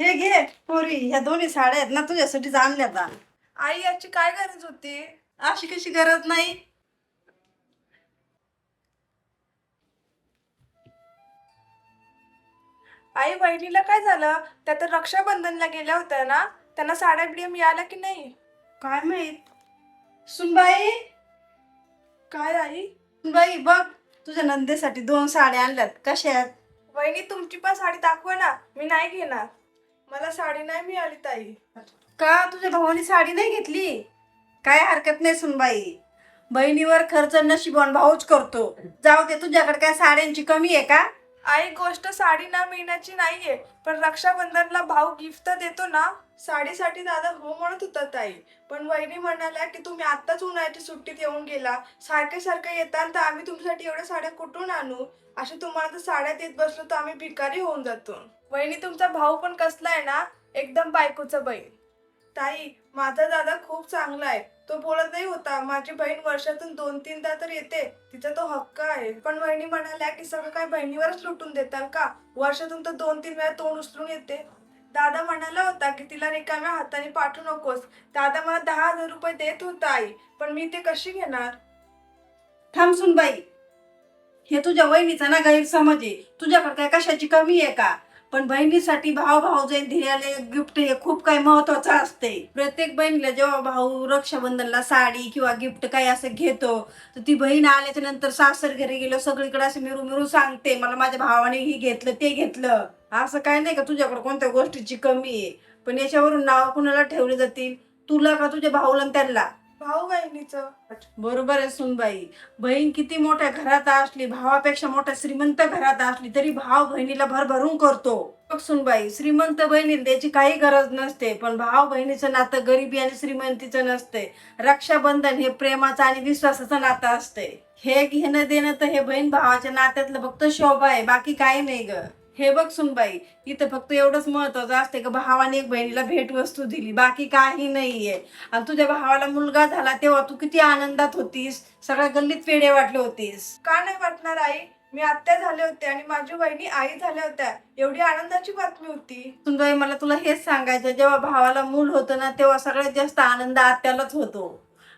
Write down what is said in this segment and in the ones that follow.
हे घे पोरी, ह्या दोन्ही साड्या आहेत ना तुझ्यासाठीच आणल्यात आ. आई याची काय गरज होती? अशी कशी गरज नाही? आई बहिणीला काय झालं? त्या तर रक्षाबंधनला गेल्या होत्या ना, त्यांना साड्या बिड्या मिळाल्या की नाही? काय माहित. सुनबाई, काय आई? सुनबाई बघ, तुझ्या नंदेसाठी 2 साड्या आणल्यात. कशा आहेत? वहिनी तुमची पण साडी दाखवा ना, मी नाही घेणार. मला साडी नाही मिळाली ताई. का तुझ्या भावाने साडी नाही घेतली? काय हरकत नाही सुनबाई, बहिणीवर खर्च नशिबवान भाऊच करतो. जाऊ दे, तुझ्याकडे काय साड्यांची कमी आहे का? आई गोष्ट साडी ना मिळण्याची नाहीये, पण रक्षाबंधनला भाऊ गिफ्ट देतो ना, साडीसाठी दादा हो म्हणत होता ताई. पण वहिनी म्हणाल्या की तुम्ही आत्ताच उन्हाळ्याच्या सुट्टीत येऊन गेला, सारखे सारखे येतात तर आम्ही तुमच्यासाठी एवढ्या साड्या कुठून आणू? असे तुम्हाला तर साड्या देत बसलो तर आम्ही भिकारी होऊन जातो. वहिनी तुमचा भाऊ पण कसला आहे ना, एकदम बायकोचा बहीण. ताई माझा दादा खूप चांगला आहे. तो बोलत नाही होता माझी बहीण वर्षातून 2-3दा तर येते, तिचा तो हक्क आहे. पण वहिनी म्हणाल्या की सगळं काय बहिणीवरच लुटून देतात का? वर्षातून तर 2-3 वेळा तोंड उचलून येते. दादा म्हणाला होता की तिला रिकाम्या हाताने पाठवू नकोस. दादा मला 10,000 रुपये देत होता आई, पण मी ते कशी घेणार? थांब सुनबाई, हे तुझ्या वहिनीचा ना गैरसमज आहे. तुझ्याकडे काय कशाची कमी आहे का? पण बहिणीसाठी भाऊ भाऊजाई दिलेले गिफ्ट हे खूप काही महत्वाचं असते. प्रत्येक बहिणीला जेव्हा भाऊ रक्षाबंधनला साडी किंवा गिफ्ट काही असं घेतो, तर ती बहीण आल्याच्या नंतर सासर घरी गेलो सगळीकडे असं मिरू मिरू सांगते, मला माझ्या भावाने ही घेतलं ते घेतलं. असं काय नाही का तुझ्याकडे कोणत्या गोष्टीची कमी आहे. पण याच्यावरून नाव कुणाला ठेवले जातील? तुला का तुझ्या भाऊला आणि त्यांना? भाऊ बहिणीचं. बरोबर आहे सुनबाई, बहीण किती मोठ्या घरात असली, भावापेक्षा मोठ्या श्रीमंत घरात असली तरी भाव बहिणीला भरभरून करतो. बघ सुनबाई, श्रीमंत बहिणीला द्यायची काही गरज नसते, पण भाव बहिणीचं नातं गरिबी आणि श्रीमंतीचं नसते. रक्षाबंधन हे प्रेमाचं आणि विश्वासाचं नातं असते. हे घेणं देणं तर हे बहीण भावाच्या नात्यातलं फक्त शोभा आहे, बाकी काही नाही ग. हे बघ सुनबाई, इथं फक्त एवढंच महत्वाचं असते की भावाने एक बहिणीला भेटवस्तू दिली, बाकी काही नाहीये. आणि तुझ्या भावाला मुलगा झाला तेव्हा तू किती आनंदात होतीस, सगळ्या गल्लीत पेढे वाटले होतीस. का नाही वाटणार आई? मी आत्या झाले होते आणि माझ्या बहिणी आई झाल्या होत्या, एवढी आनंदाची बातमी होती. सुनबाई, मला तुला हेच सांगायचं, जेव्हा भावाला मूल होतं ना तेव्हा सगळ्यात जास्त आनंद आत्यालाच होतो.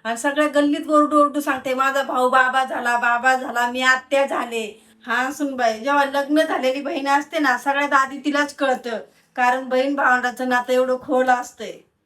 आणि सगळ्या गल्लीत ओरडू ओरडू सांगते, माझा भाऊ बाबा झाला, बाबा झाला, मी आत्या झाले. हा सुनबाई, जेव्हा लग्न झालेली बहीण असते ना, सगळ्यात आधी तिलाच कळतं, कारण बहीण भावंडाचं नातं एवढं खोल असतंय.